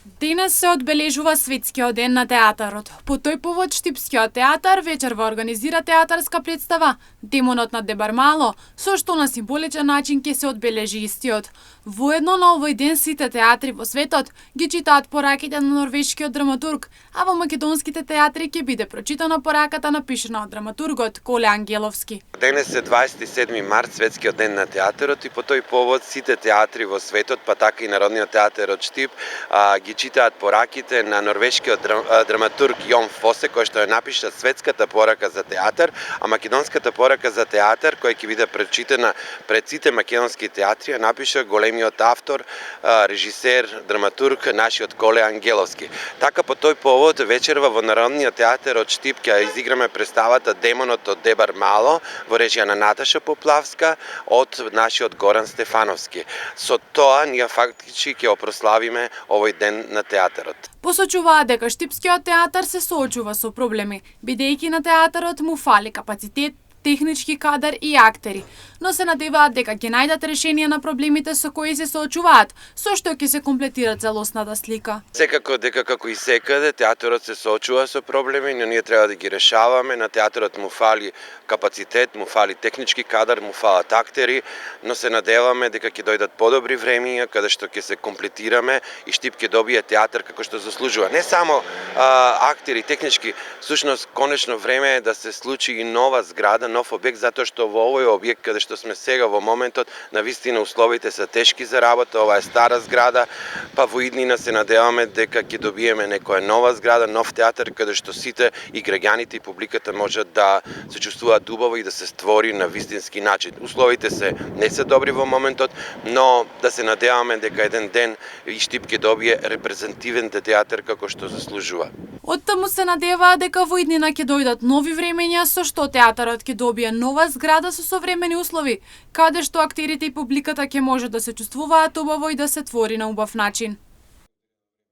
Денес се одбележува Светскиот ден на театарот. По тој повод Штипскиот театар вечерва организира театарска представа Демонот на Дебар Мало, со што на символичен начин ќе се одбележи истиот. Воедно на овој ден сите театри во светот ги читаат пораките на норвешкиот драматург, а во македонските театри ќе биде прочитана пораката напишана од драматургот Коле Ангеловски. Денес е 27 март, Светскиот ден на театарот, и по тој повод сите театри во светот, па така и Народниот театар од Штип, ги читаат пораките на норвешкиот драматург Јон Фосе, кој што ја напиша светската порака за театар, а македонската порака за театар, која ќе биде прочитана пред сите македонски театри, ја напиша големиот автор, режисер, драматург, нашиот Коле Ангеловски. Така по тој повод вечерва во Народниот театар од Штип ќе изиграме представата Демонот од Дебар Мало во режија на Наташа Поплавска од нашиот Горан Стефановски. Со тоа ние фактички ќе опрославиме овој ден на театарот. Посочуваа дека Штипскиот театар се соочува со проблеми, бидејќи на театарот му фали капацитет, технички кадар и актери, но се надеваат дека ќе најдат решение на проблемите со кои се соочуваат, со што ќе се комплетира целосната слика. Секако дека како и секаде театарот се соочува со проблеми, но ние треба да ги решаваме. На театарот му фали капацитет, му фали технички кадар, му фалат актери, но се надеваме дека ќе дојдат подобри времиња каде што ќе се комплетираме и Штип ќе добие театар како што заслужува. Не само актери, технички, всушност конечно време е да се случи и нова зграда, нов објект, затоа што во овој објект каде што сме сега во моментот, навистина условите се тешки за работа, ова е стара зграда, па во иднина се надеваме дека ќе добиеме некоја нова зграда, нов театар каде што сите и граѓаните и публиката можат да се чувствуваат убаво и да се створи на вистински начин. Условите не се добри во моментот, но да се надеваме дека еден ден и Штип ќе добие репрезентативен театар како што заслужува. Оттаму се надеваа дека во иднина ќе дојдат нови времења со што театарот ќе добие нова зграда со современи услови, каде што актерите и публиката ќе може да се чувствуваат убаво и да се твори на убав начин.